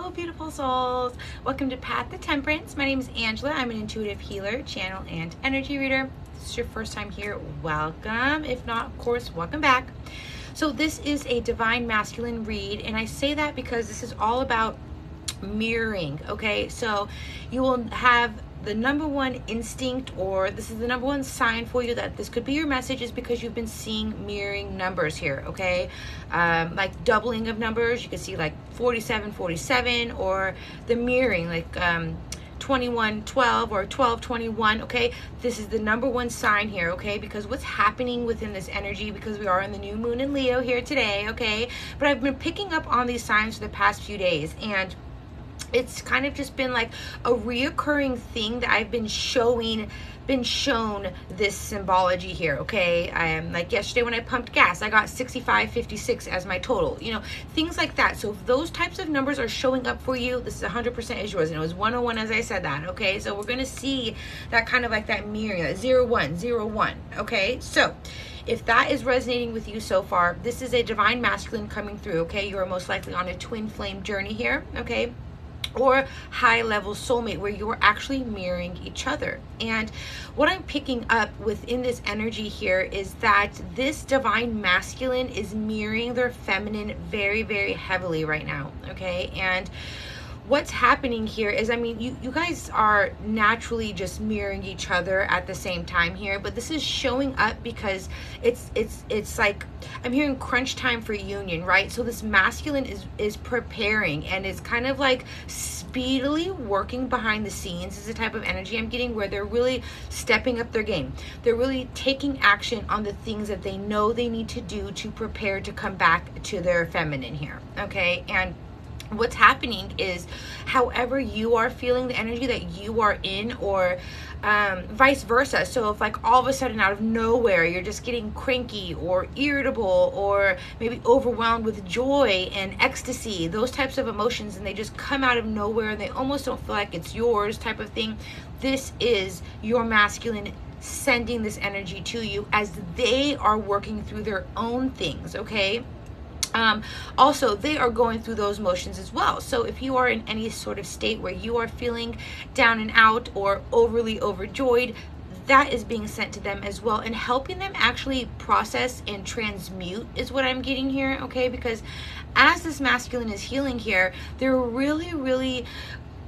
Hello, beautiful souls. Welcome to Path to Temperance. My name is Angela. I'm an intuitive healer, channel, and energy reader. If this is your first time here, welcome. If not, of course, welcome back. So this is a divine masculine read, and I say that because this is all about mirroring, okay? So you will have the number one instinct, or this is the number one sign for you that this could be your message, is because you've been seeing mirroring numbers here, okay? Like doubling of numbers. You can see like 47, 47, or the mirroring, like 21, 12, or 12, 21, okay? This is the number one sign here, okay? Because what's happening within this energy, because we are in the new moon in Leo here today, okay? But I've been picking up on these signs for the past few days, and it's kind of just been like a reoccurring thing that I've been shown this symbology here, okay? Like yesterday when I pumped gas, I got 6556 as my total, you know, things like that. So if those types of numbers are showing up for you, this is 100% is yours. And it was 101 as I said that, okay? So we're going to see that kind of like that mirroring, that 0101, okay? So if that is resonating with you so far, this is a divine masculine coming through, okay? You are most likely on a twin flame journey here, okay? Or high level soulmate, where you're actually mirroring each other. And what I'm picking up within this energy here is that this divine masculine is mirroring their feminine very, very heavily right now, okay? And what's happening here is, I mean, you guys are naturally just mirroring each other at the same time here, but this is showing up because it's like, I'm hearing crunch time for union, right? So this masculine is preparing, and it's kind of like speedily working behind the scenes is the type of energy I'm getting, where they're really stepping up their game. They're really taking action on the things that they know they need to do to prepare to come back to their feminine here, okay? And what's happening is, however you are feeling the energy that you are in, or vice versa. So if like all of a sudden out of nowhere you're just getting cranky or irritable, or maybe overwhelmed with joy and ecstasy, those types of emotions, and they just come out of nowhere and they almost don't feel like it's yours type of thing, this is your masculine sending this energy to you as they are working through their own things, okay? Also, they are going through those motions as well. So if you are in any sort of state where you are feeling down and out or overly overjoyed, that is being sent to them as well, and helping them actually process and transmute is what I'm getting here, okay? Because as this masculine is healing here, they're really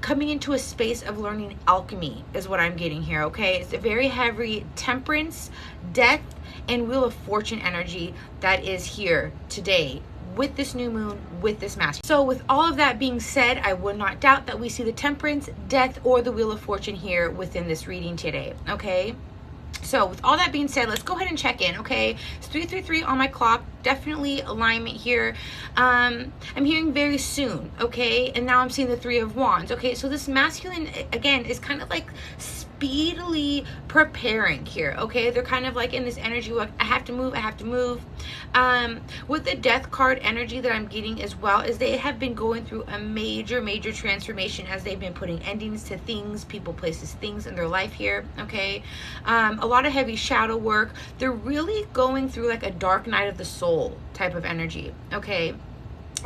coming into a space of learning alchemy is what I'm getting here, okay? It's a very heavy temperance, death, and Wheel of Fortune energy that is here today with this new moon, with this masculine. So with all of that being said, I would not doubt that we see the temperance, death, or the Wheel of Fortune here within this reading today, okay? So with all that being said, let's go ahead and check in, okay? It's 3:33 on my clock. Definitely alignment here. I'm hearing very soon, okay? And now I'm seeing the Three of Wands, okay? So this masculine, again, is kind of like speedily preparing here, okay? They're kind of like in this energy, like, I have to move. With the death card energy that I'm getting as well, is they have been going through a major transformation as they've been putting endings to things, people, places, things in their life here, okay? A lot of heavy shadow work. They're really going through like a dark night of the soul type of energy, okay?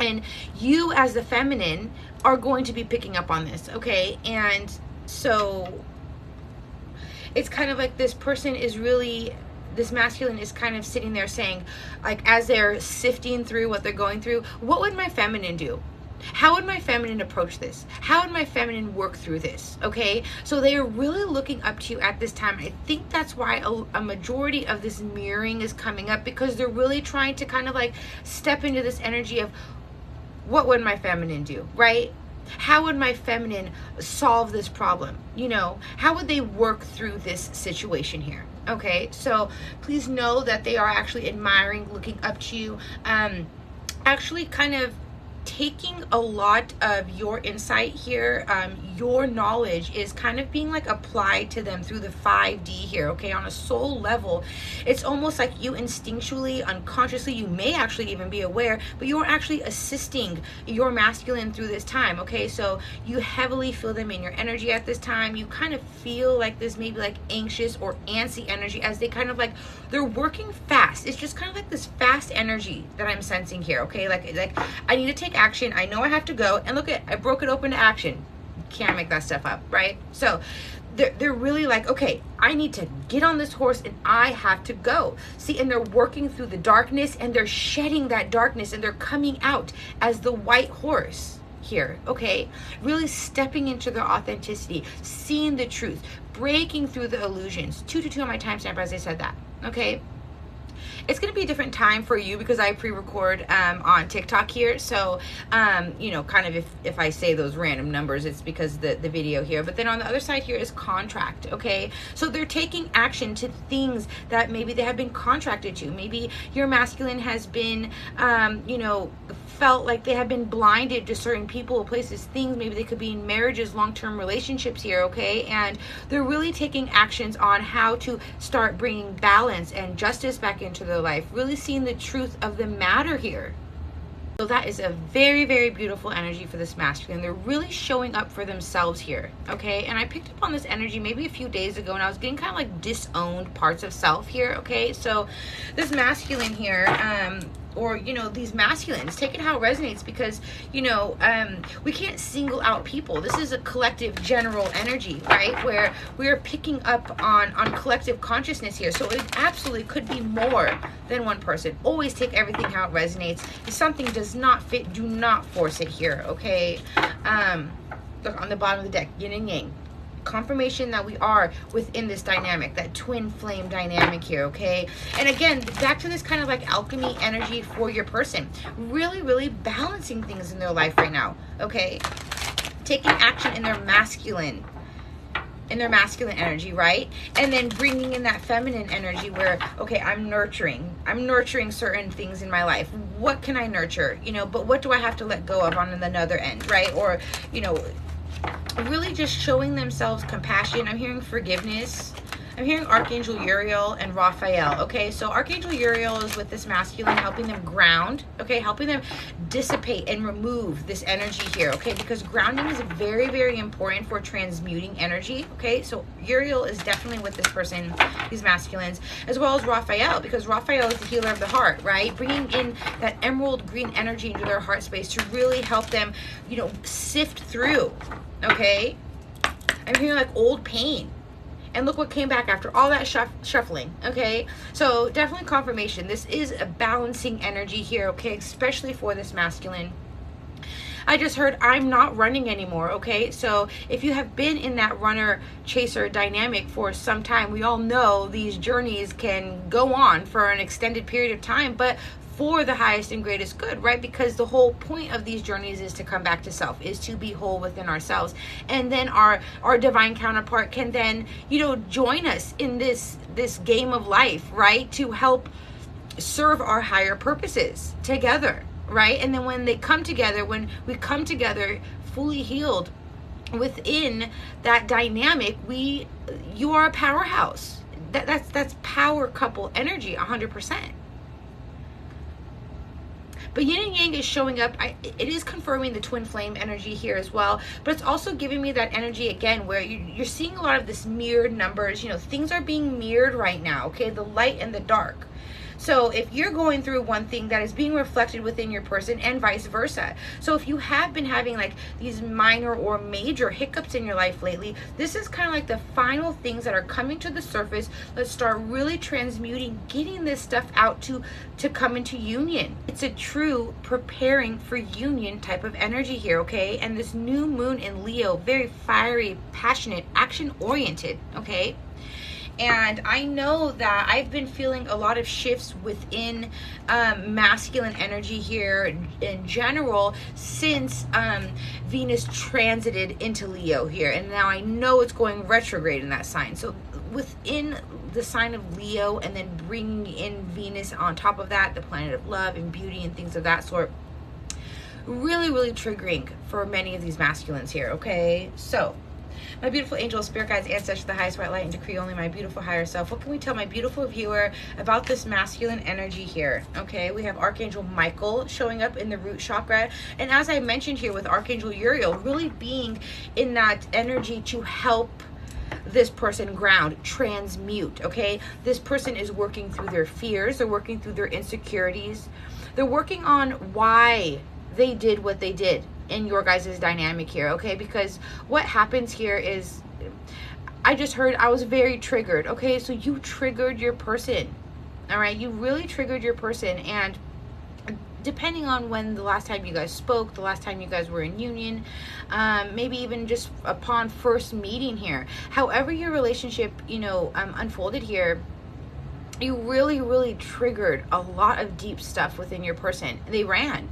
And you as the feminine are going to be picking up on this, okay? And so it's kind of like this person is really, this masculine is kind of sitting there saying, like, as they're sifting through what they're going through, what would my feminine do? How would my feminine approach this? How would my feminine work through this? Okay, so they are really looking up to you at this time. I think that's why a majority of this mirroring is coming up, because they're really trying to kind of like step into this energy of, what would my feminine do, right? How would my feminine solve this problem? You know, how would they work through this situation here? Okay, so please know that they are actually admiring, looking up to you, actually kind of taking a lot of your insight here. Your knowledge is kind of being like applied to them through the 5D here, okay? On a soul level, it's almost like you instinctually, unconsciously, you may actually even be aware, but you're actually assisting your masculine through this time, okay? So you heavily feel them in your energy at this time. You kind of feel like this maybe like anxious or antsy energy as they kind of like, they're working fast. It's just kind of like this fast energy that I'm sensing here, okay? Like I need to take take action. I know I have to go. And look at, I broke it open to action. Can't make that stuff up, right? So they're really like, okay, I need to get on this horse and I have to go. See, and they're working through the darkness and they're shedding that darkness and they're coming out as the white horse here, okay? Really stepping into their authenticity, seeing the truth, breaking through the illusions. 222 on my timestamp as I said that, okay? It's going to be a different time for you because I pre-record on TikTok here. So, you know, kind of if I say those random numbers, it's because the video here. But then on the other side here is contract, okay? So they're taking action to things that maybe they have been contracted to. Maybe your masculine has been, you know, felt like they have been blinded to certain people, places, things. Maybe they could be in marriages, long-term relationships here, okay? And they're really taking actions on how to start bringing balance and justice back into their life, really seeing the truth of the matter here. So that is a very, very beautiful energy for this masculine. They're really showing up for themselves here, okay? And I picked up on this energy maybe a few days ago and I was getting kind of like disowned parts of self here, okay? So this masculine here, or, you know, these masculines, take it how it resonates because, you know, we can't single out people. This is a collective general energy, right? Where we're picking up on collective consciousness here. So it absolutely could be more than one person. Always take everything how it resonates. If something does not fit, do not force it here, okay? Look on the bottom of the deck, yin and yang. Confirmation that we are within this dynamic, that twin flame dynamic here, okay? And again, back to this kind of like alchemy energy for your person, really balancing things in their life right now, okay? Taking action in their masculine energy, right? And then bringing in that feminine energy where, okay, I'm nurturing certain things in my life. What can I nurture, you know, but what do I have to let go of on another end, right? Or, you know, really just showing themselves compassion. I'm hearing forgiveness. I'm hearing Archangel Uriel and Raphael, okay? So Archangel Uriel is with this masculine, helping them ground, okay? Helping them dissipate and remove this energy here, okay? Because grounding is very, very important for transmuting energy, okay? So Uriel is definitely with this person, these masculines, as well as Raphael, because Raphael is the healer of the heart, right? Bringing in that emerald green energy into their heart space to really help them, you know, sift through, okay? I'm hearing like old pain. And look what came back after all that shuffling, okay? So definitely confirmation. This is a balancing energy here, okay? Especially for this masculine. I just heard I'm not running anymore, okay? So if you have been in that runner-chaser dynamic for some time, we all know these journeys can go on for an extended period of time, but for the highest and greatest good, right? Because the whole point of these journeys is to come back to self, is to be whole within ourselves. And then our divine counterpart can then, you know, join us in this game of life, right? To help serve our higher purposes together, right? And then when they come together, when we come together fully healed within that dynamic, you are a powerhouse. That's power couple energy, 100%. But yin and yang is showing up. It is confirming the twin flame energy here as well. But it's also giving me that energy again where you're seeing a lot of this mirrored numbers. You know, things are being mirrored right now, okay? The light and the dark. So if you're going through one thing, that is being reflected within your person and vice versa. So if you have been having like these minor or major hiccups in your life lately, this is kind of like the final things that are coming to the surface. Let's start really transmuting, getting this stuff out to come into union. It's a true preparing for union type of energy here, okay? And this new moon in Leo, very fiery, passionate, action-oriented, okay? And I know that I've been feeling a lot of shifts within masculine energy here in general since Venus transited into Leo here. And now I know it's going retrograde in that sign. So within the sign of Leo and then bringing in Venus on top of that, the planet of love and beauty and things of that sort, really triggering for many of these masculines here, okay? So my beautiful angels, spirit guides, ancestors, the highest white light, and decree only my beautiful higher self. What can we tell my beautiful viewer about this masculine energy here? Okay, we have Archangel Michael showing up in the root chakra. And as I mentioned here with Archangel Uriel, really being in that energy to help this person ground, transmute, okay? This person is working through their fears. They're working through their insecurities. They're working on why they did what they did in your guys' dynamic here, okay? Because what happens here is, I just heard, I was very triggered, okay? So you triggered your person, all right? You really triggered your person, and depending on when the last time you guys spoke, the last time you guys were in union, maybe even just upon first meeting here, however your relationship, you know, unfolded here, you really triggered a lot of deep stuff within your person. They ran.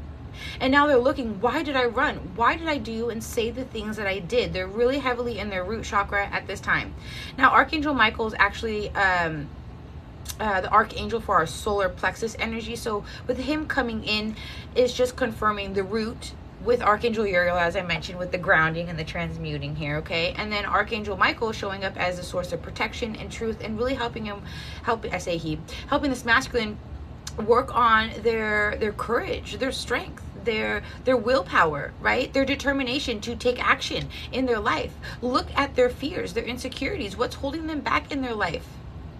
And now they're looking, why did I run? Why did I do and say the things that I did? They're really heavily in their root chakra at this time. Now, Archangel Michael is actually the archangel for our solar plexus energy. So with him coming in, is just confirming the root with Archangel Uriel, as I mentioned, with the grounding and the transmuting here, okay? And then Archangel Michael showing up as a source of protection and truth, and really helping him, helping this masculine work on their courage, their strength, their willpower, right? Their determination to take action in their life. Look at their fears, their insecurities, what's holding them back in their life.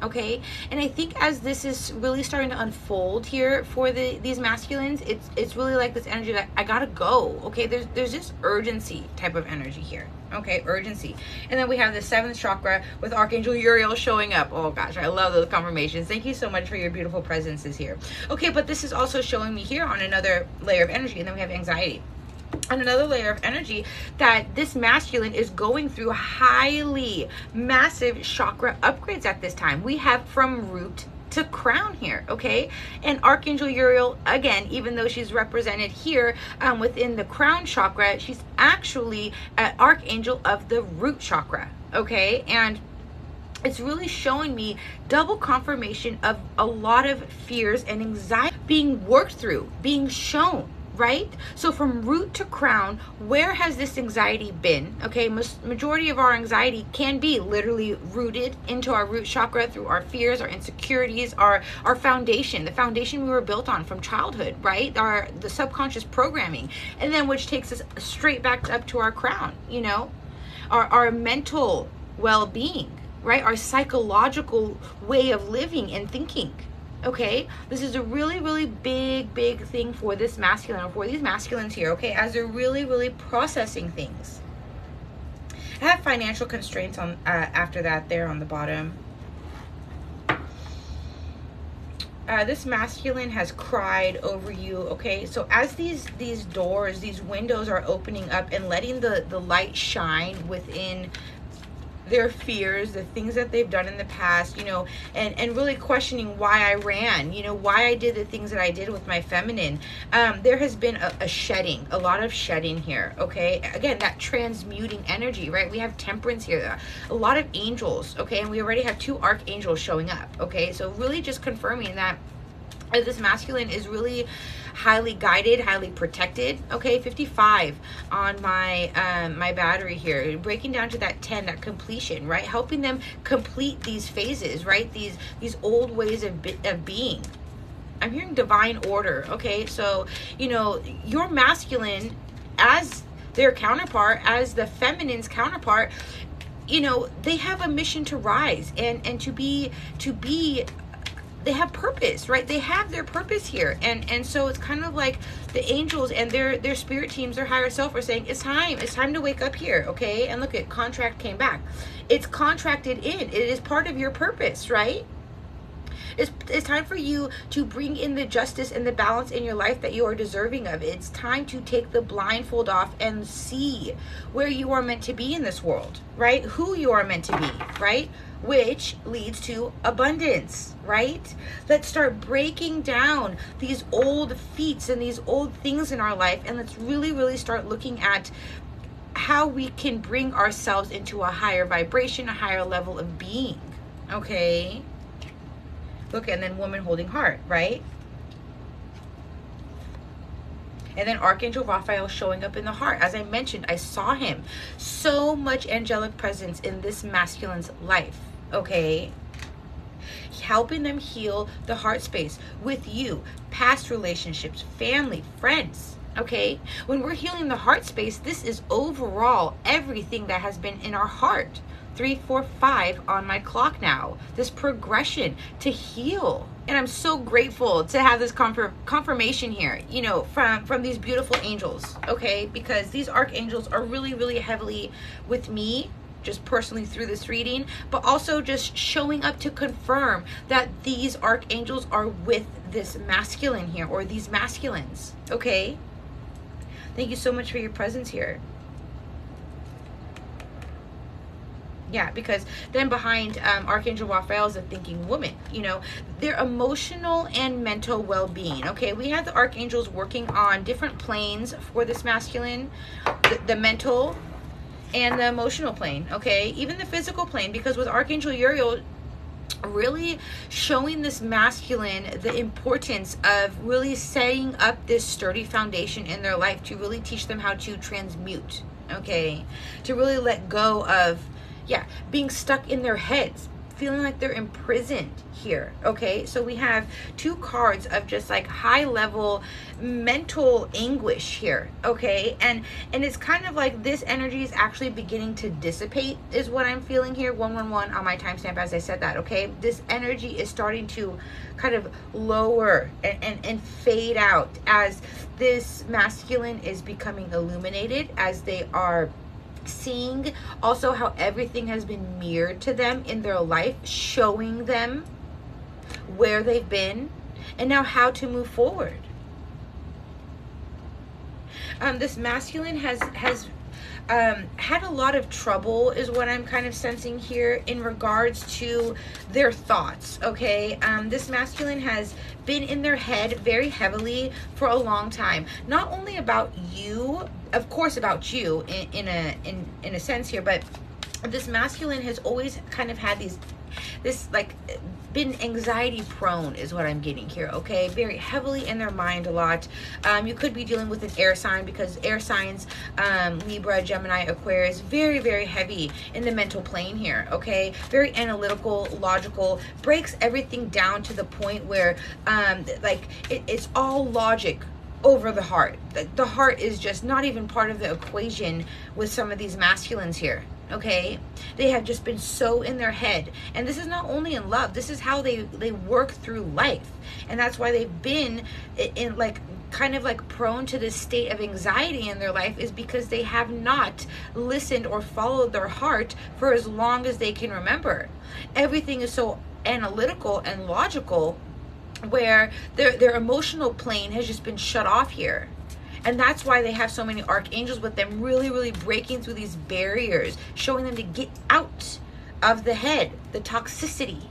Okay, and I think as this is really starting to unfold here for these masculines, it's really like this energy that I gotta go. Okay, there's this urgency type of energy here. Okay, urgency. And then we have the 7th chakra with Archangel Uriel showing up. Oh gosh, I love those confirmations. Thank you so much for your beautiful presences here. Okay, but this is also showing me here on another layer of energy, and then we have anxiety. And another layer of energy that this masculine is going through highly massive chakra upgrades at this time. We have from root to crown here, okay? And Archangel Uriel, again, even though she's represented here within the crown chakra, she's actually an archangel of the root chakra, okay? And it's really showing me double confirmation of a lot of fears and anxiety being worked through, being shown, right? So from root to crown, where has this anxiety been? Okay, majority of our anxiety can be literally rooted into our root chakra through our fears, our insecurities, our foundation, the foundation we were built on from childhood, right? The subconscious programming, and then which takes us straight back up to our crown, you know, our mental well-being, right? Our psychological way of living and thinking. Okay, this is a really big thing for this masculine, or for these masculines here, okay, as they're really processing things. I have financial constraints on after that there on the bottom. This masculine has cried over you, okay? So as these doors, these windows are opening up and letting the light shine within their fears, the things that they've done in the past, you know, and really questioning why I ran, you know, why I did the things that I did with my feminine. There has been a shedding, a lot of shedding here, okay? Again, that transmuting energy, right? We have Temperance here, a lot of angels, okay? And we already have 2 archangels showing up, okay? So really just confirming that this masculine is really highly guided, highly protected. Okay, 55 on my my battery here, breaking down to that 10, that completion, right? Helping them complete these phases, right? These old ways of being. I'm hearing divine order. Okay, so you know your masculine as their counterpart, as the feminine's counterpart, you know, they have a mission to rise and to be they have purpose, right? They have their purpose here. And so it's kind of like the angels and their spirit teams, their higher self are saying, it's time to wake up here, okay? And look at contract came back. It's contracted in. It is part of your purpose, right? It's time for you to bring in the justice and the balance in your life that you are deserving of. It's time to take the blindfold off and see where you are meant to be in this world, right? Who you are meant to be, right? Which leads to abundance, right? Let's start breaking down these old feats and these old things in our life, and let's really start looking at how we can bring ourselves into a higher vibration, a higher level of being, okay? Look, and then woman holding heart, right? And then Archangel Raphael showing up in the heart. As I mentioned, I saw him. So much angelic presence in this masculine's life, okay? Helping them heal the heart space with you, past relationships, family, friends, okay? When we're healing the heart space, this is overall everything that has been in our heart 345 on my clock now. This progression to heal. And I'm so grateful to have this confirmation here, you know, from these beautiful angels, okay? Because these archangels are really, really heavily with me, just personally through this reading, but also just showing up to confirm that these archangels are with this masculine here, or these masculines, okay? Thank you so much for your presence here. Yeah, because then behind Archangel Raphael is a thinking woman, you know, their emotional and mental well-being. Okay, we have the archangels working on different planes for this masculine, the mental and the emotional plane, okay, even the physical plane, because with Archangel Uriel really showing this masculine the importance of really setting up this sturdy foundation in their life to really teach them how to transmute, okay, to really let go of being stuck in their heads, feeling like they're imprisoned here, okay? So we have two cards of just like high level mental anguish here, okay? And it's kind of like this energy is actually beginning to dissipate is what I'm feeling here. 111 on my timestamp as I said that, okay? This energy is starting to kind of lower and fade out as this masculine is becoming illuminated, as they are seeing also how everything has been mirrored to them in their life, showing them where they've been and now how to move forward. This masculine has had a lot of trouble is what I'm kind of sensing here in regards to their thoughts, okay? This masculine has been in their head very heavily for a long time, not only about you, of course about you in a sense here, but this masculine has always kind of had this like been anxiety prone is what I'm getting here, okay? Very heavily in their mind a lot. You could be dealing with an air sign, because air signs, Libra, Gemini, Aquarius, very, very heavy in the mental plane here, okay? Very analytical, logical, breaks everything down to the point where like it's all logic over the heart. The heart is just not even part of the equation with some of these masculines here, okay? They have just been so in their head, and this is not only in love, this is how they work through life, and that's why they've been in like kind of like prone to this state of anxiety in their life, is because they have not listened or followed their heart for as long as they can remember. Everything is so analytical and logical, where their emotional plane has just been shut off here. And that's why they have so many archangels with them, really, really breaking through these barriers, showing them to get out of the head, the toxicity.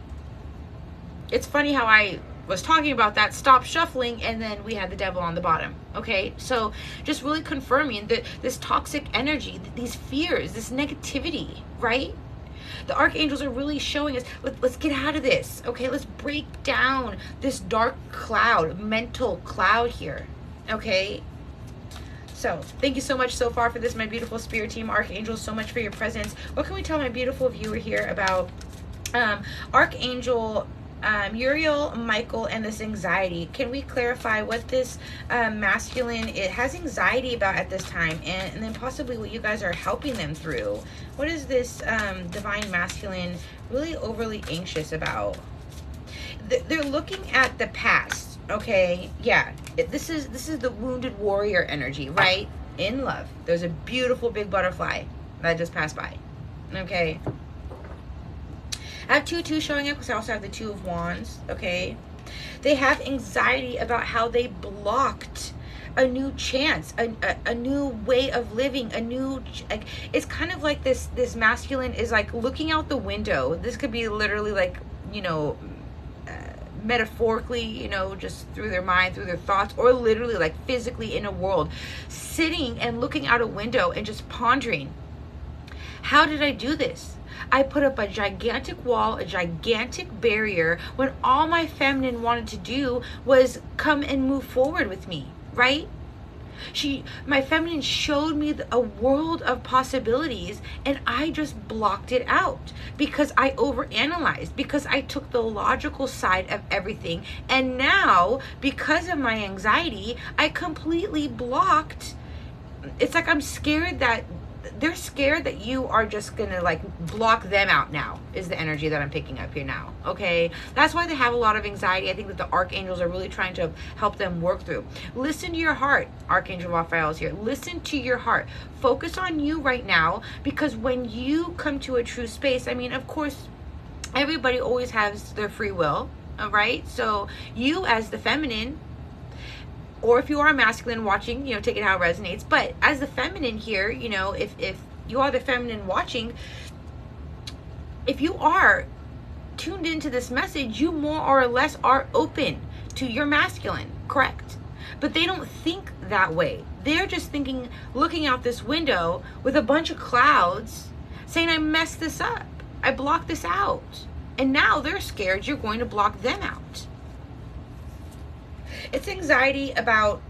It's funny how I was talking about that, stop shuffling, and then we had the devil on the bottom, okay? So just really confirming that this toxic energy, these fears, this negativity, right? The archangels are really showing us, let's get out of this, okay? Let's break down this dark cloud, mental cloud here, okay? So thank you so much so far for this, my beautiful spirit team, archangels, so much for your presence. What can we tell my beautiful viewer here about Archangel Uriel, Michael, and this anxiety? Can we clarify what this masculine has anxiety about at this time, and then possibly what you guys are helping them through? What is this divine masculine really overly anxious about? They're looking at the past, okay? Yeah, this is the wounded warrior energy, right? In love. There's a beautiful big butterfly that just passed by, okay? I have 2-2 showing up because I also have the 2 of Wands, okay? They have anxiety about how they blocked a new chance, a new way of living, a new, like, it's kind of like this masculine is like looking out the window. This could be literally like, you know, metaphorically, you know, just through their mind, through their thoughts, or literally like physically in a world, sitting and looking out a window and just pondering, how did I do this? I put up a gigantic wall, a gigantic barrier, when all my feminine wanted to do was come and move forward with me, right? My feminine showed me a world of possibilities, and I just blocked it out because I overanalyzed, because I took the logical side of everything. And now, because of my anxiety, I completely blocked. It's like I'm scared that they're scared that you are just gonna like block them out now, is the energy that I'm picking up here now. Okay, that's why they have a lot of anxiety. I think that the archangels are really trying to help them work through. Listen to your heart. Archangel Raphael is here. Listen to your heart. Focus on you right now, because when you come to a true space, I mean, of course, everybody always has their free will, all right? So you as the feminine, or if you are masculine watching, you know, take it how it resonates. But as the feminine here, you know, if you are the feminine watching, if you are tuned into this message, you more or less are open to your masculine, correct? But they don't think that way. They're just thinking, looking out this window with a bunch of clouds, saying, I messed this up. I blocked this out. And now they're scared you're going to block them out. It's anxiety about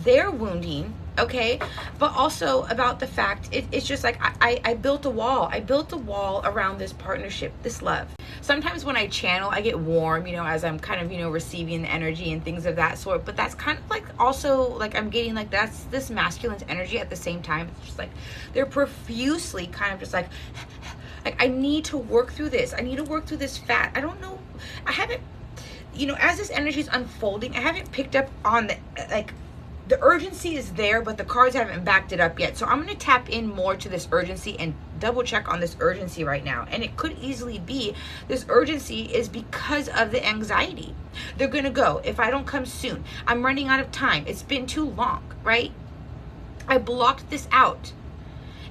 their wounding, okay? But also about the fact, it's just like, I built a wall. I built a wall around this partnership, this love. Sometimes when I channel, I get warm, you know, as I'm kind of, you know, receiving the energy and things of that sort. But that's kind of like also like I'm getting like that's this masculine's energy at the same time. It's just like they're profusely kind of just like I need to work through this. I need to work through this fat. I don't know. I haven't, you know, as this energy is unfolding, I haven't picked up on the, like, the urgency is there, but the cards haven't backed it up yet. So I'm going to tap in more to this urgency and double check on this urgency right now. And it could easily be this urgency is because of the anxiety. They're going to go, if I don't come soon, I'm running out of time. It's been too long, right? I blocked this out.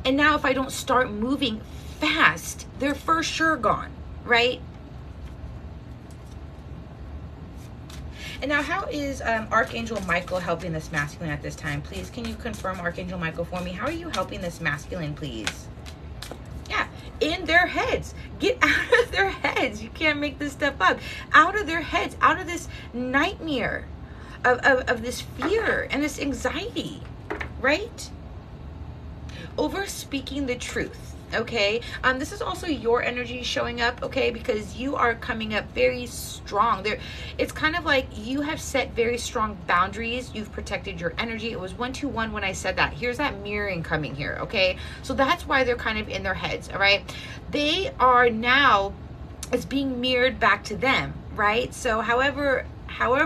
And now if I don't start moving fast, they're for sure gone, right? And now, how is Archangel Michael helping this masculine at this time? Please, can you confirm, Archangel Michael, for me? How are you helping this masculine, please? Yeah, in their heads. Get out of their heads. You can't make this stuff up. Out of their heads, out of this nightmare of this fear and this anxiety, right? Over speaking the truth. Okay, this is also your energy showing up, okay, because you are coming up very strong. There, it's kind of like you have set very strong boundaries. You've protected your energy. It was 121 when I said that. Here's that mirroring coming here, okay? So that's why they're kind of in their heads, all right? They are now, it's being mirrored back to them, right? So however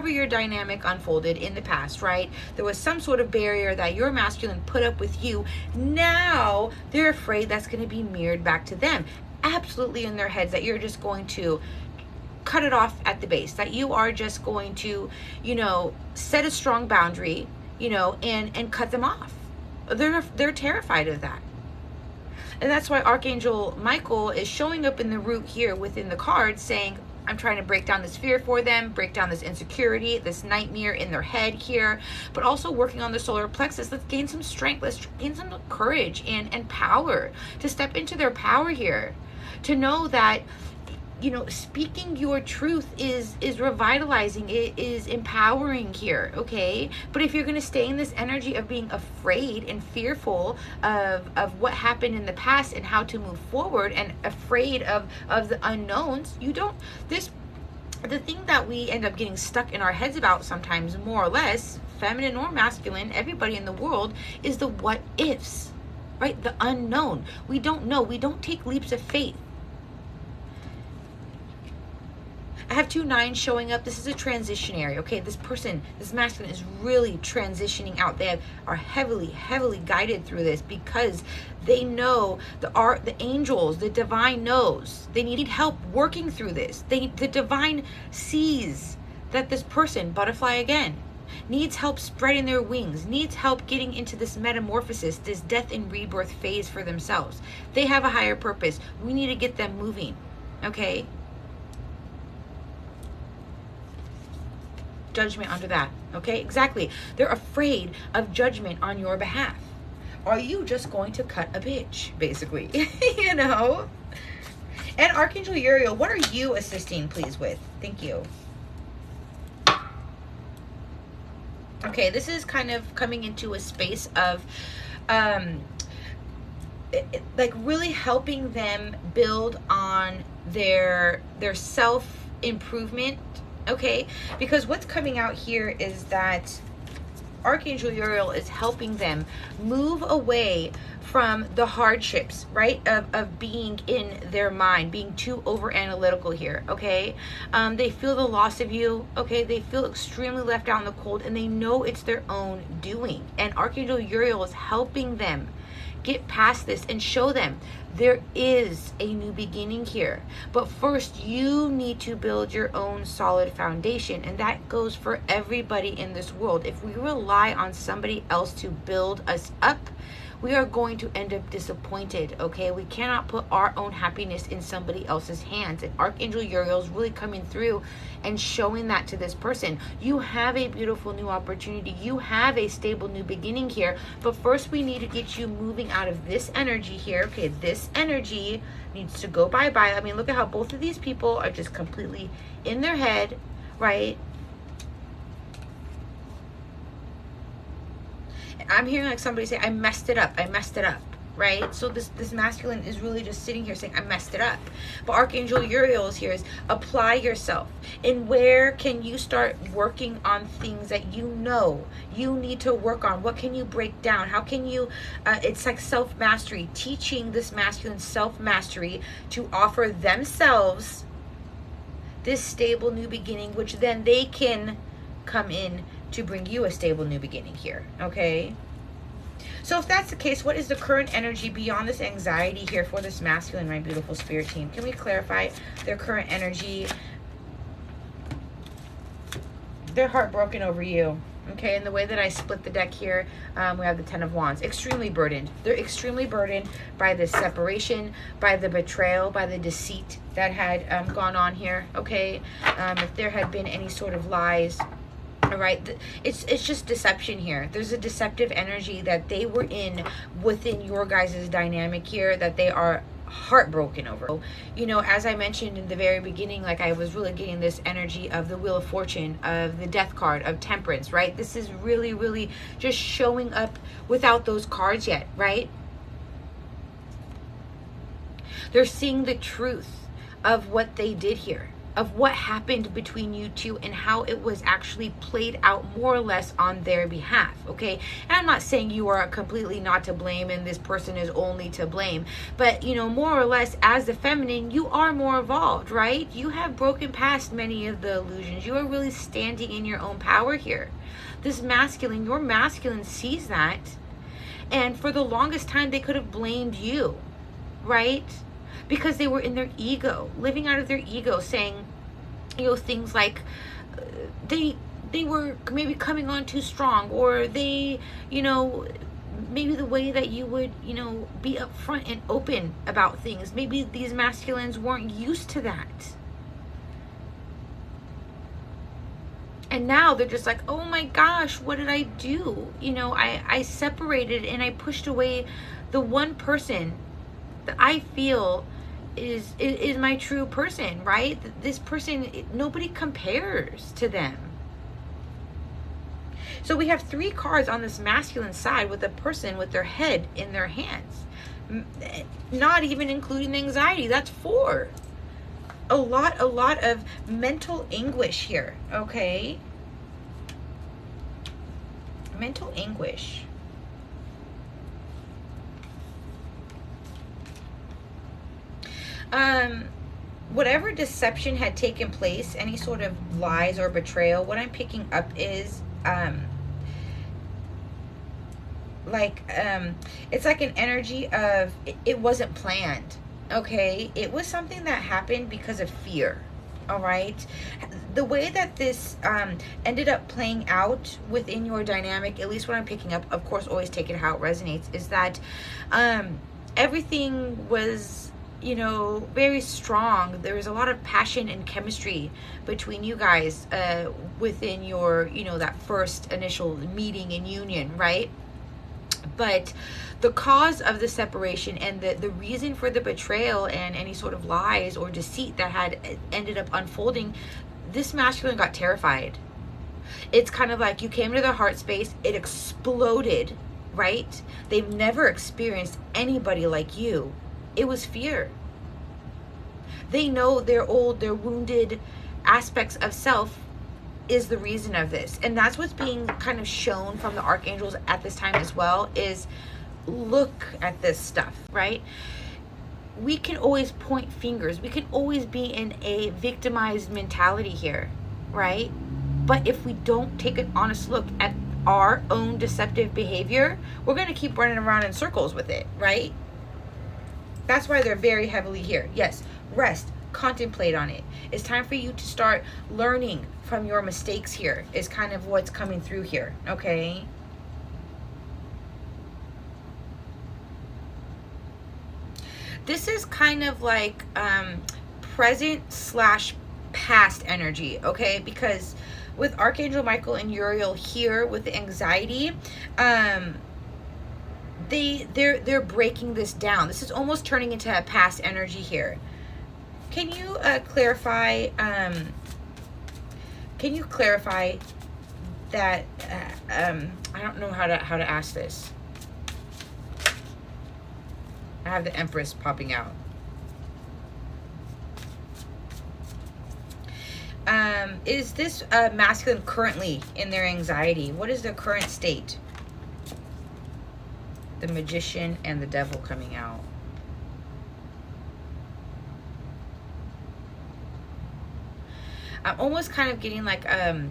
your dynamic unfolded in the past, right? There was some sort of barrier that your masculine put up with you. Now they're afraid that's going to be mirrored back to them. Absolutely in their heads that you're just going to cut it off at the base, that you are just going to, you know, set a strong boundary, you know, and cut them off. They're terrified of that. And that's why Archangel Michael is showing up in the root here within the card saying, I'm trying to break down this fear for them, break down this insecurity, this nightmare in their head here, but also working on the solar plexus. Let's gain some strength. Let's gain some courage and power to step into their power here, to know that, you know, speaking your truth is revitalizing, it is empowering here, okay? But if you're going to stay in this energy of being afraid and fearful of what happened in the past and how to move forward, and afraid of the unknowns, you don't, the thing that we end up getting stuck in our heads about sometimes, more or less, feminine or masculine, everybody in the world, is the what ifs, right? The unknown. We don't know. We don't take leaps of faith. I have 2 9s showing up. This is a transitionary, okay? This person, this masculine, is really transitioning out. They are heavily, heavily guided through this because they know the angels, the divine knows. They need help working through this. The divine sees that this person, butterfly again, needs help spreading their wings, needs help getting into this metamorphosis, this death and rebirth phase for themselves. They have a higher purpose. We need to get them moving, okay? Judgment under that, okay? Exactly. They're afraid of judgment on your behalf. Are you just going to cut a bitch, basically? You know? And Archangel Uriel, what are you assisting, please, with? Thank you. Okay, this is kind of coming into a space of like really helping them build on their self-improvement. Okay, because what's coming out here is that Archangel Uriel is helping them move away from the hardships, right, of being in their mind, being too over analytical here, okay? They feel the loss of you, okay? They feel extremely left out in the cold, and they know it's their own doing. And Archangel Uriel is helping them get past this and show them there is a new beginning here. But first, you need to build your own solid foundation. And that goes for everybody in this world. If we rely on somebody else to build us up, we are going to end up disappointed, okay? We cannot put our own happiness in somebody else's hands. And Archangel Uriel is really coming through and showing that to this person. You have a beautiful new opportunity. You have a stable new beginning here. But first, we need to get you moving out of this energy here. Okay, this energy needs to go bye-bye. I mean, look at how both of these people are just completely in their head, right? I'm hearing like somebody say, I messed it up, right? So this masculine is really just sitting here saying, I messed it up. But Archangel Uriel is here is apply yourself. And where can you start working on things that you know you need to work on? What can you break down? How can you, it's like self-mastery, teaching this masculine self-mastery to offer themselves this stable new beginning, which then they can come in to bring you a stable new beginning here, okay? So if that's the case, what is the current energy beyond this anxiety here for this masculine, my beautiful spirit team? Can we clarify their current energy? They're heartbroken over you, okay? And the way that I split the deck here, we have the Ten of Wands. Extremely burdened. They're extremely burdened by this separation, by the betrayal, by the deceit that had gone on here, okay? If there had been any sort of lies, all right, it's just deception here. There's a deceptive energy that they were in within your guys' dynamic here that they are heartbroken over. You know, as I mentioned in the very beginning, like I was really getting this energy of the Wheel of Fortune, of the Death card, of Temperance, right? This is really, really just showing up without those cards yet, right? They're seeing the truth of what they did here, of what happened between you two and how it was actually played out more or less on their behalf, okay? And I'm not saying you are completely not to blame and this person is only to blame, but you know, more or less as the feminine, you are more evolved, right? You have broken past many of the illusions. You are really standing in your own power here. This masculine, your masculine sees that, and for the longest time they could have blamed you, right? Because they were in their ego, living out of their ego, saying, you know, things like they were maybe coming on too strong, or they, you know, maybe the way that you would, you know, be upfront and open about things. Maybe these masculines weren't used to that. And now they're just like, oh my gosh, what did I do? You know, I separated and I pushed away the one person that I feel is my true person, right? This person, nobody compares to them. So we have 3 cards on this masculine side with a person with their head in their hands, not even including the anxiety. That's 4. A lot of mental anguish here, okay? Mental anguish. Whatever deception had taken place, any sort of lies or betrayal, what I'm picking up is it's like an energy of it wasn't planned, okay? It was something that happened because of fear, all right? The way that this ended up playing out within your dynamic, at least what I'm picking up, of course, always take it how it resonates, is that everything was, you know, very strong. There was a lot of passion and chemistry between you guys within your, you know, that first initial meeting and union, right? But the cause of the separation and the reason for the betrayal and any sort of lies or deceit that had ended up unfolding, this masculine got terrified. It's kind of like you came to their heart space, it exploded, right? They've never experienced anybody like you. It was fear. They know their wounded aspects of self is the reason of this. And that's what's being kind of shown from the archangels at this time as well, is look at this stuff, right? We can always point fingers. We can always be in a victimized mentality here, right? But if we don't take an honest look at our own deceptive behavior, we're going to keep running around in circles with it, right? That's why they're very heavily here. Yes, rest, contemplate on it. It's time for you to start learning from your mistakes here, is kind of what's coming through here, okay? This is kind of like present / past energy, okay? Because with Archangel Michael and Uriel here with the anxiety, they're breaking this down. This is almost turning into a past energy here. Can you clarify? Can you clarify that? I don't know how to ask this. I have the Empress popping out. Is this masculine currently in their anxiety? What is their current state? The Magician and the Devil coming out. I'm almost kind of getting like a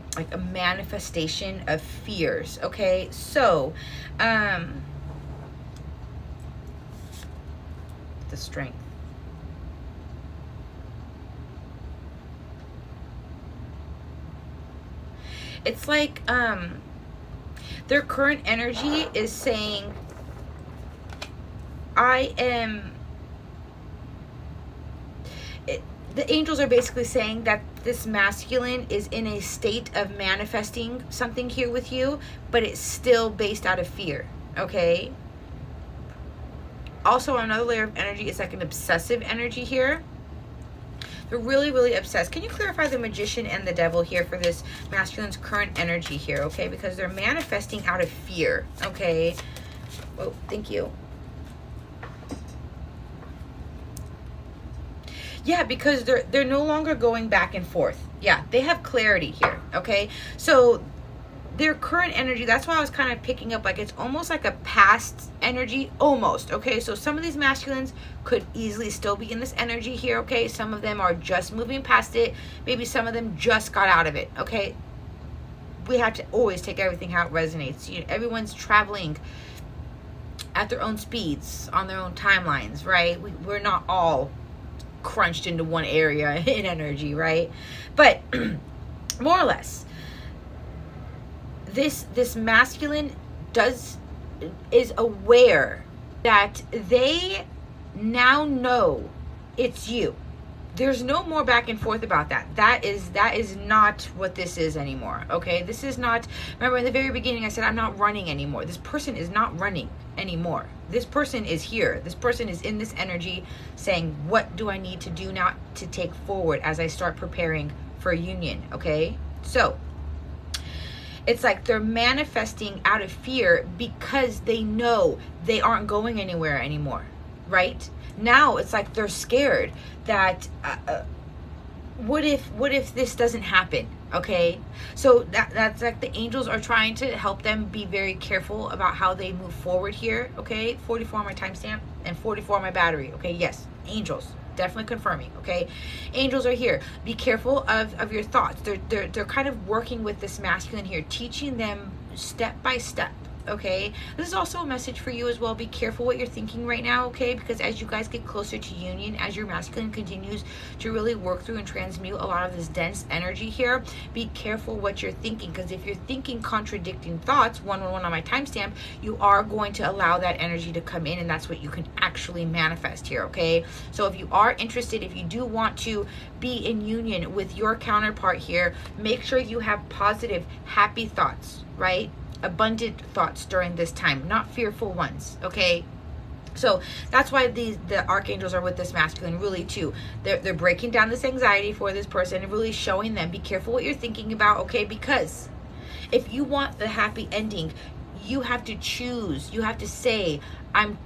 manifestation of fears. Okay, so the Strength. It's like their current energy is saying, I am... The angels are basically saying that this masculine is in a state of manifesting something here with you, but it's still based out of fear, okay? Also, another layer of energy is like an obsessive energy here. They're really, really obsessed. Can you clarify the Magician and the Devil here for this masculine's current energy here, okay? Because they're manifesting out of fear, okay? Oh, thank you. Yeah, because they're no longer going back and forth. Yeah, they have clarity here, okay? So their current energy, that's why I was kind of picking up, like it's almost like a past energy, almost, okay? So some of these masculines could easily still be in this energy here, okay? Some of them are just moving past it. Maybe some of them just got out of it, okay? We have to always take everything how it resonates. You know, everyone's traveling at their own speeds, on their own timelines, right? We're not all crunched into one area in energy, right? But more or less, this masculine is aware that they now know it's you. There's no more back and forth about that. That is not what this is anymore, okay? This is not, remember in the very beginning I said I'm not running anymore. This person is not running anymore. This person is here. This person is in this energy saying, what do I need to do now to take forward as I start preparing for a union, okay? So it's like they're manifesting out of fear because they know they aren't going anywhere anymore, right? Now it's like they're scared that what if this doesn't happen, okay? So that's like the angels are trying to help them be very careful about how they move forward here, okay? 44 on my timestamp and 44 on my battery, okay? Yes, angels. Definitely confirming, okay? Angels are here. Be careful of your thoughts. They're kind of working with this masculine here, teaching them step by step, okay? This is also a message for you as well. Be careful what you're thinking right now, okay? Because as you guys get closer to union, as your masculine continues to really work through and transmute a lot of this dense energy here, be careful what you're thinking, because if you're thinking contradicting thoughts, 111 on my timestamp, you are going to allow that energy to come in, and that's what you can actually manifest here, okay? So if you are interested, if you do want to be in union with your counterpart here, make sure you have positive, happy thoughts, right? Abundant thoughts during this time, not fearful ones, okay? So that's why the archangels are with this masculine, really too. They're breaking down this anxiety for this person and really showing them, be careful what you're thinking about, okay? Because if you want the happy ending, You have to choose. You have to say,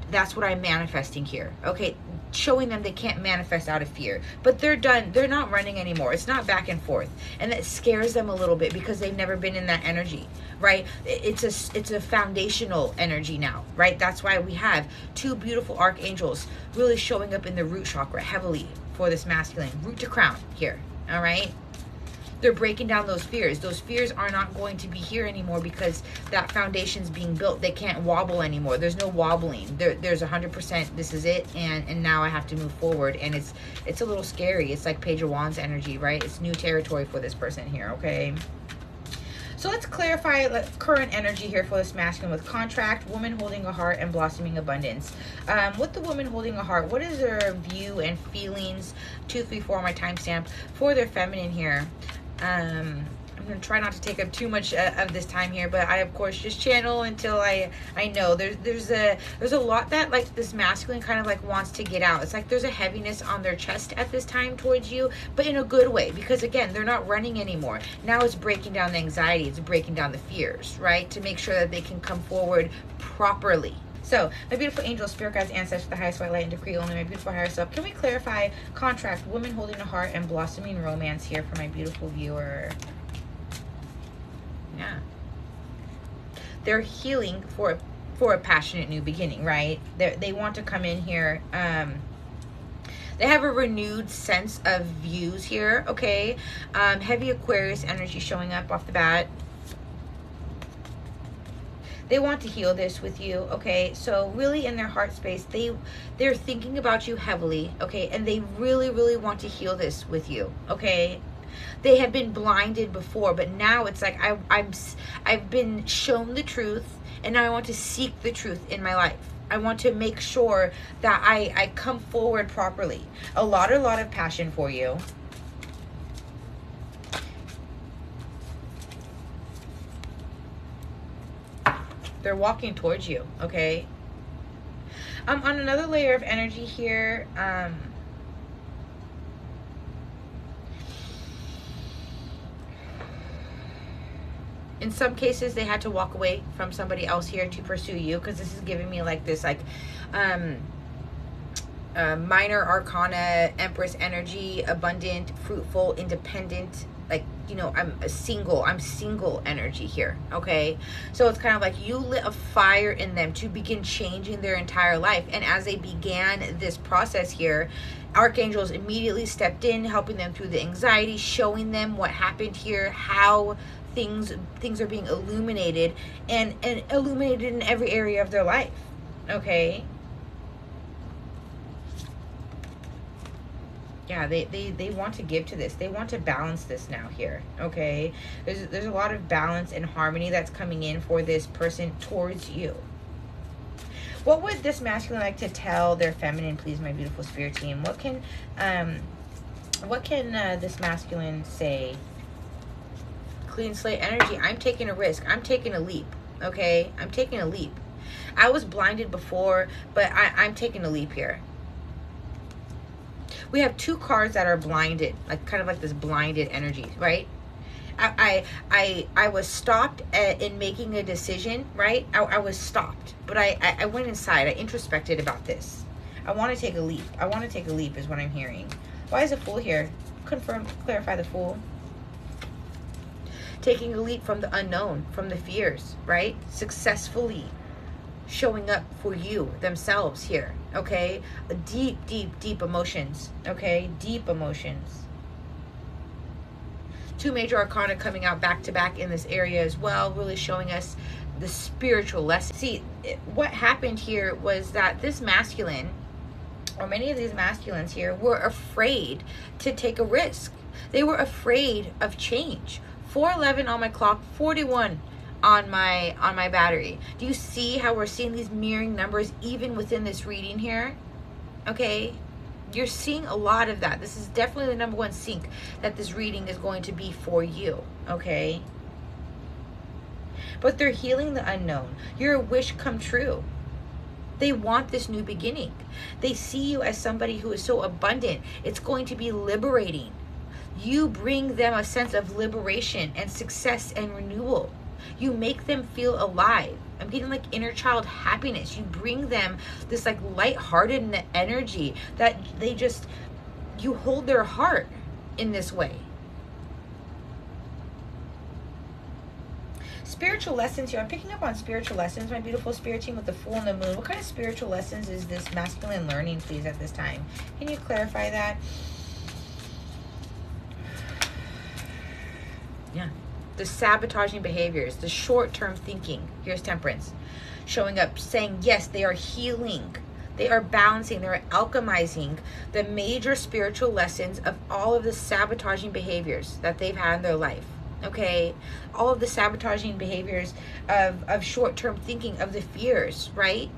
that's what I'm manifesting here. Okay, showing them they can't manifest out of fear. But they're done. They're not running anymore. It's not back and forth. And that scares them a little bit because they've never been in that energy, right? It's a foundational energy now, right? That's why we have two beautiful archangels really showing up in the root chakra heavily for this masculine, root to crown here. All right. They're breaking down those fears. Those fears are not going to be here anymore because that foundation's being built. They can't wobble anymore. There's no wobbling. There's 100%. This is it, and now I have to move forward. And it's a little scary. It's like Page of Wands energy, right? It's new territory for this person here. Okay. So let's clarify current energy here for this masculine with contract, woman holding a heart, and blossoming abundance. With the woman holding a heart, what is their view and feelings? 2, 3, 4 on my timestamp for their feminine here. I'm going to try not to take up too much of this time here, but I of course just channel until I know there's a lot that like this masculine kind of like wants to get out. It's like there's a heaviness on their chest at this time towards you, but in a good way, because again, they're not running anymore. Now it's breaking down the anxiety, it's breaking down the fears, right? To make sure that they can come forward properly. So, my beautiful angels, spirit guides, ancestors, the highest white light, and decree only, my beautiful higher self. Can we clarify contract, woman holding a heart, and blossoming romance here for my beautiful viewer? Yeah. They're healing for a passionate new beginning, right? They want to come in here. They have a renewed sense of views here, okay? Heavy Aquarius energy showing up off the bat. They want to heal this with you, okay? So really in their heart space, they're thinking about you heavily, okay? And they really, really want to heal this with you, okay? They have been blinded before, but now it's like I've been shown the truth, and now I want to seek the truth in my life. I want to make sure that I come forward properly. A lot of passion for you. They're walking towards you, okay? On another layer of energy here, in some cases, they had to walk away from somebody else here to pursue you, because this is giving me like this, like, minor arcana, Empress energy, abundant, fruitful, independent, like, you know, I'm single energy here, okay? So it's kind of like you lit a fire in them to begin changing their entire life. And as they began this process here, archangels immediately stepped in, helping them through the anxiety, showing them what happened here, how things are being illuminated, and illuminated in every area of their life, okay? Yeah, they want to give to this. They want to balance this now here, okay? There's a lot of balance and harmony that's coming in for this person towards you. What would this masculine like to tell their feminine, please, my beautiful spirit team? What can this masculine say? Clean slate energy. I'm taking a risk. I'm taking a leap, okay? I'm taking a leap. I was blinded before, but I'm taking a leap here. We have two cards that are blinded, like kind of like this blinded energy, right? I was stopped in making a decision, right? I was stopped, but I went inside. I introspected about this. I want to take a leap. I want to take a leap is what I'm hearing. Why is a Fool here? Confirm, clarify the Fool. Taking a leap from the unknown, from the fears, right? Successfully showing up for you, themselves here, okay? Deep emotions, okay? Deep emotions. Two major arcana coming out back to back in this area as well, really showing us the spiritual lesson. See, what happened here was that this masculine, or many of these masculines here, were afraid to take a risk. They were afraid of change. 411 on my clock, 41 on my battery. Do you see how we're seeing these mirroring numbers even within this reading here? Okay, you're seeing a lot of that. This is definitely the #1 sync that this reading is going to be for you, okay? But they're healing the unknown. You're a wish come true. They want this new beginning. They see you as somebody who is so abundant. It's going to be liberating. You bring them a sense of liberation and success and renewal. You make them feel alive, I'm getting like inner child happiness. You bring them this like lighthearted energy that they just, you hold their heart in this way. Spiritual lessons here. I'm picking up on spiritual lessons, my beautiful spirit team, with the Fool and the Moon. What kind of spiritual lessons is this masculine learning, please, at this time? Can you clarify that? Yeah. The sabotaging behaviors, the short-term thinking. Here's Temperance showing up, saying, yes, they are healing. They are balancing, they're alchemizing the major spiritual lessons of all of the sabotaging behaviors that they've had in their life. Okay, all of the sabotaging behaviors of short-term thinking, of the fears, right?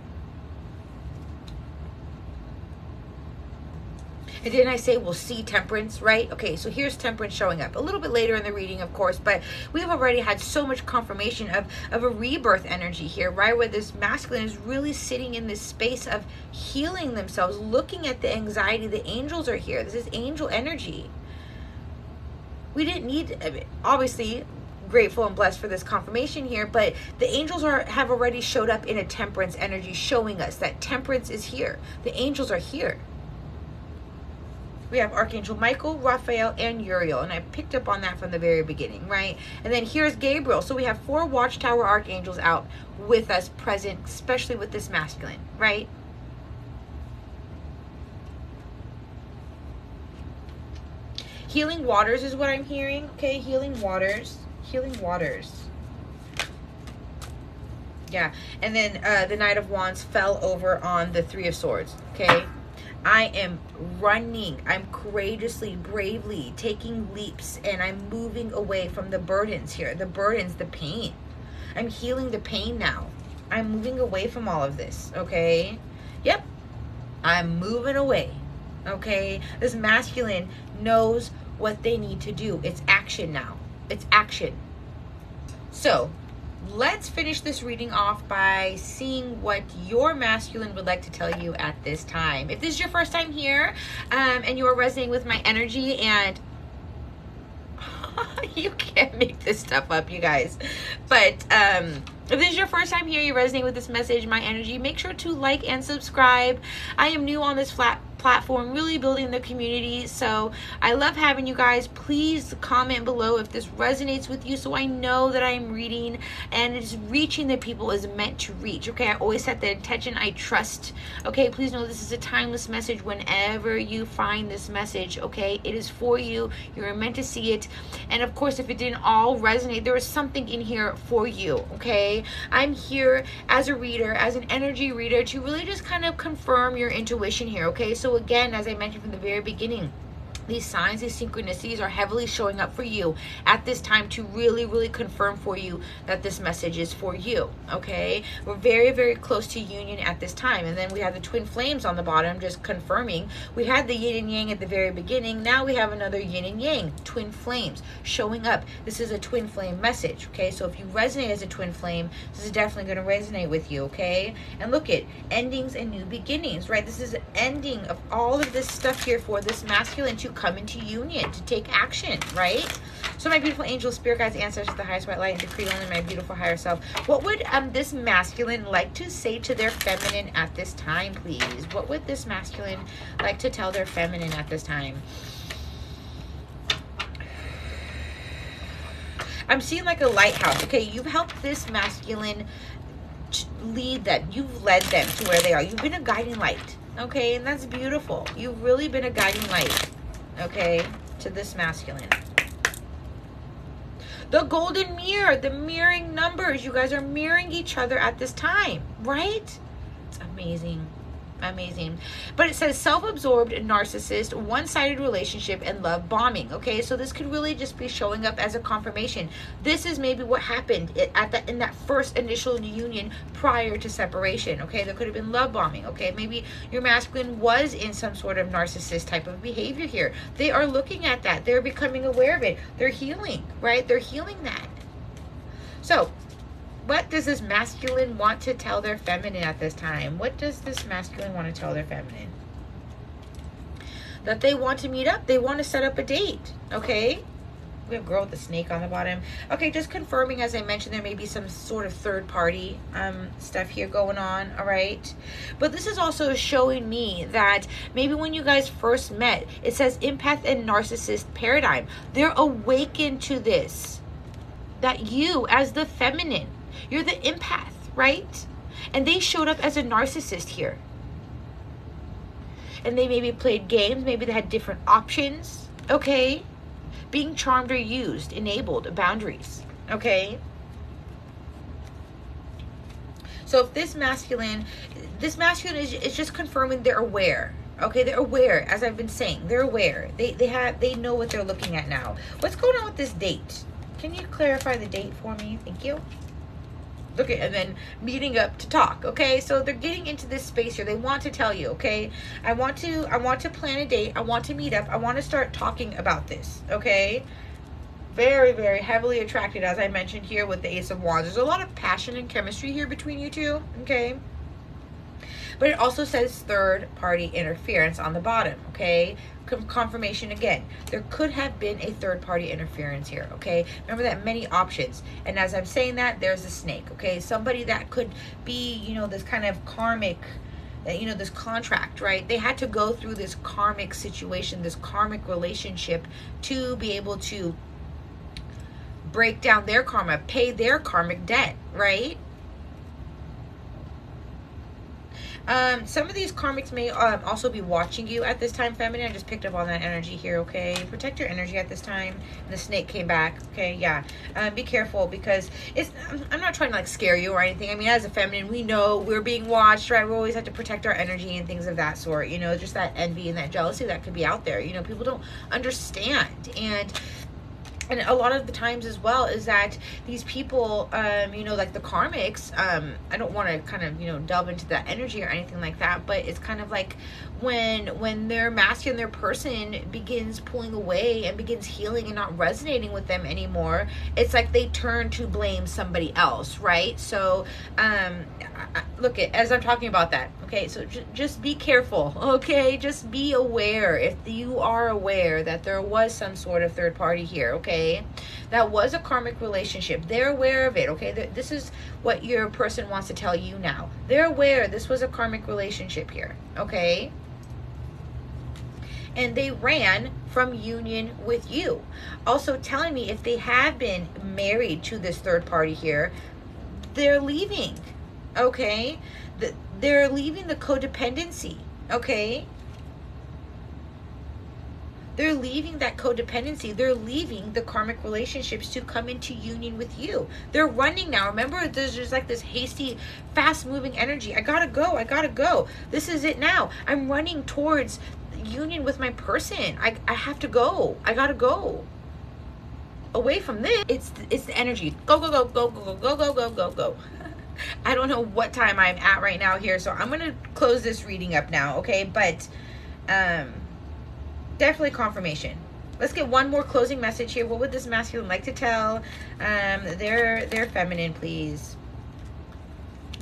And didn't I say we'll see Temperance, right? Okay, so here's Temperance showing up a little bit later in the reading, of course, but we've already had so much confirmation of a rebirth energy here, right? Where this masculine is really sitting in this space of healing themselves, looking at the anxiety. The angels are here. This is angel energy. We didn't need, obviously, grateful and blessed for this confirmation here, but the angels have already showed up in a Temperance energy, showing us that Temperance is here. The angels are here. We have Archangel Michael, Raphael, and Uriel, and I picked up on that from the very beginning, right? And then here's Gabriel. So we have 4 Watchtower Archangels out with us, present, especially with this masculine, right? Healing waters is what I'm hearing. Okay, healing waters. Healing waters. Yeah, and then the Knight of Wands fell over on the 3 of Swords. Okay, I am running. I'm courageously, bravely taking leaps, and I'm moving away from the burdens here. The burdens, the pain. I'm healing the pain now. I'm moving away from all of this. Okay, yep, I'm moving away. Okay, this masculine knows what they need to do. It's action now. It's action. So let's finish this reading off by seeing what your masculine would like to tell you at this time. If this is your first time here and you are resonating with my energy, and you can't make this stuff up, you guys, but if this is your first time here, you resonate with this message, my energy, make sure to like and subscribe. I am new on this platform, really building the community, so I love having you guys. Please comment below if this resonates with you, so I know that I'm reading and it's reaching the people is meant to reach. Okay, I always set the intention, I trust. Okay, please know this is a timeless message. Whenever you find this message, okay, it is for you. You're meant to see it. And of course, if it didn't all resonate, there is something in here for you. Okay, I'm here as a reader, as an energy reader, to really just kind of confirm your intuition here. Okay, so again, as I mentioned from the very beginning, these signs, these synchronicities are heavily showing up for you at this time to really, really confirm for you that this message is for you, okay? We're very, very close to union at this time. And then we have the twin flames on the bottom, just confirming. We had the yin and yang at the very beginning. Now we have another yin and yang, twin flames showing up. This is a twin flame message, okay? So if you resonate as a twin flame, this is definitely going to resonate with you, okay? And look at endings and new beginnings, right? This is an ending of all of this stuff here for this masculine to come into union, to take action, right? So my beautiful angels, spirit guides, ancestors, the highest white light, and decree only my beautiful higher self, what would this masculine like to say to their feminine at this time, please? What would this masculine like to tell their feminine at this time? I'm seeing like a lighthouse. Okay, you've helped this masculine lead them. You've led them to where they are. You've been a guiding light. Okay, and that's beautiful. You've really been a guiding light, okay, to this masculine. The golden mirror, the mirroring numbers. You guys are mirroring each other at this time, right? It's amazing. Amazing. But it says self-absorbed, narcissist, one-sided relationship, and love bombing. Okay, so this could really just be showing up as a confirmation. This is maybe what happened in that first initial union prior to separation. Okay, there could have been love bombing. Okay, maybe your masculine was in some sort of narcissist type of behavior here. They are looking at that. They're becoming aware of it. They're healing, right? They're healing that. So what does this masculine want to tell their feminine at this time? What does this masculine want to tell their feminine? That they want to meet up. They want to set up a date, okay? We have girl with the snake on the bottom. Okay, just confirming, as I mentioned, there may be some sort of third party stuff here going on, all right? But this is also showing me that maybe when you guys first met, it says empath and narcissist paradigm. They're awakened to this. That you, as the feminine, you're the empath, right? And they showed up as a narcissist here. And they maybe played games, maybe they had different options, okay? Being charmed or used, enabled, boundaries, okay? So if this masculine is just confirming they're aware, okay? They're aware, as I've been saying, they're aware. They know what they're looking at now. What's going on with this date? Can you clarify the date for me? Thank you. Okay, and then meeting up to talk, okay? So they're getting into this space here. They want to tell you, okay? I want to plan a date. I want to meet up. I want to start talking about this, okay? Very, very heavily attracted, as I mentioned here with the Ace of Wands. There's a lot of passion and chemistry here between you two, okay? But it also says third party interference on the bottom, okay? Confirmation again. There could have been a third party interference here, okay? Remember that many options. And as I'm saying that, there's a snake, okay? Somebody that could be, you know, this kind of karmic, you know, this contract, right? They had to go through this karmic situation, this karmic relationship to be able to break down their karma, pay their karmic debt, right? Some of these karmics may also be watching you at this time, feminine. I just picked up on that energy here, okay? Protect your energy at this time. And the snake came back, okay? Yeah. Be careful, because I'm not trying to like scare you or anything. I mean, as a feminine, we know we're being watched, right? We always have to protect our energy and things of that sort, you know, just that envy and that jealousy that could be out there. You know, people don't understand. And a lot of the times as well is that these people, you know, like the karmics, I don't want to kind of, you know, delve into that energy or anything like that, but it's kind of like when their masculine, their person begins pulling away and begins healing and not resonating with them anymore, it's like they turn to blame somebody else, right? So look, as I'm talking about that, okay, so just be careful, okay? Just be aware, if you are aware that there was some sort of third party here, okay? That was a karmic relationship. They're aware of it, okay? This is what your person wants to tell you now. They're aware this was a karmic relationship here, okay? And they ran from union with you. Also telling me if they have been married to this third party here, they're leaving, okay? They're leaving the codependency, okay? They're leaving that codependency. They're leaving the karmic relationships to come into union with you. They're running now. Remember, there's just like this hasty, fast-moving energy. I gotta go. I gotta go. This is it now. I'm running towards union with my person. I have to go. I gotta go. Away from this. It's the energy. Go, go, go, go, go, go, go, go, go, go. I don't know what time I'm at right now here, so I'm gonna close this reading up now, okay? But definitely confirmation. Let's get one more closing message here. What would this masculine like to tell their feminine, please?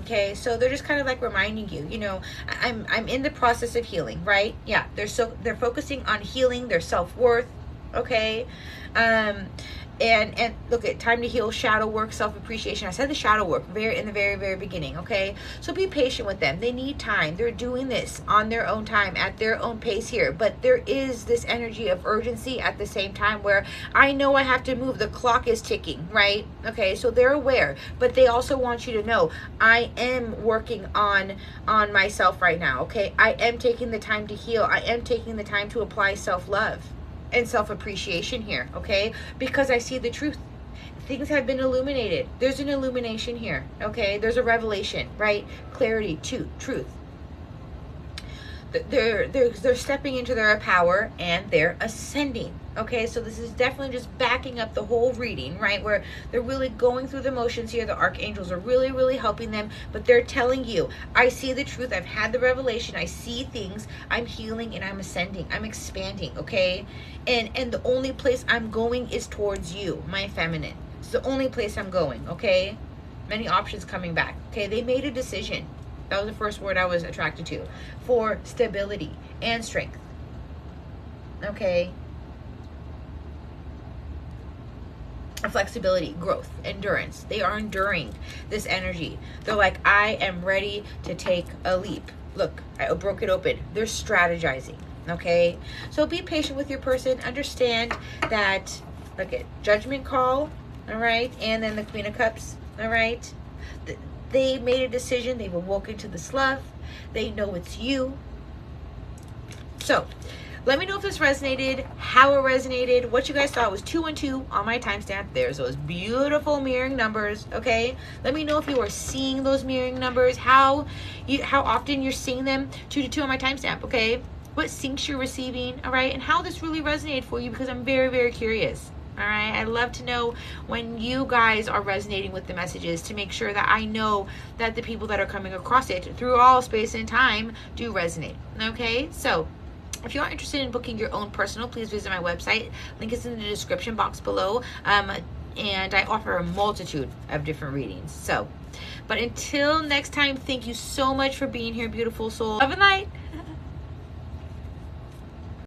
Okay, so they're just kind of like reminding you, you know, I'm in the process of healing, right? Yeah, they're focusing on healing their self-worth, okay? And look at time to heal, shadow work, self-appreciation. I said the shadow work in the very, very beginning, okay? So be patient with them. They need time. They're doing this on their own time, at their own pace here. But there is this energy of urgency at the same time where I know I have to move. The clock is ticking, right? Okay, so they're aware. But they also want you to know I am working on myself right now, okay? I am taking the time to heal. I am taking the time to apply self-love and self-appreciation here, okay? Because I see the truth. Things have been illuminated. There's an illumination here, okay? There's a revelation, right? Clarity, truth. They're stepping into their power and they're ascending, okay? So this is definitely just backing up the whole reading, right? Where they're really going through the motions here. The archangels are really, really helping them, but they're telling you, I see the truth. I've had the revelation. I see things. I'm healing and I'm ascending. I'm expanding, okay? And the only place I'm going is towards you, my feminine. It's the only place I'm going, okay? Many options coming back, okay? They made a decision. That was the first word I was attracted to. For stability and strength. Okay. flexibility, growth, endurance. They are enduring this energy. They're like, I am ready to take a leap. Look, I broke it open. They're strategizing. Okay, so be patient with your person. Understand that, look at judgment call, all right, and then the Queen of Cups, all right. They made a decision. They've awoken to this love. They know it's you. So let me know if this resonated, how it resonated, what you guys thought. It was 212 on my timestamp. There's those beautiful mirroring numbers, okay? Let me know if you are seeing those mirroring numbers, how often you're seeing them. 2 to 2 on my timestamp, okay? What syncs you're receiving, all right? And how this really resonated for you, because I'm very, very curious, all right? I'd love to know when you guys are resonating with the messages, to make sure that I know that the people that are coming across it through all space and time do resonate, okay? So if you are interested in booking your own personal, please visit my website. Link is in the description box below. And I offer a multitude of different readings. So, but until next time, thank you so much for being here, beautiful soul. Love and light.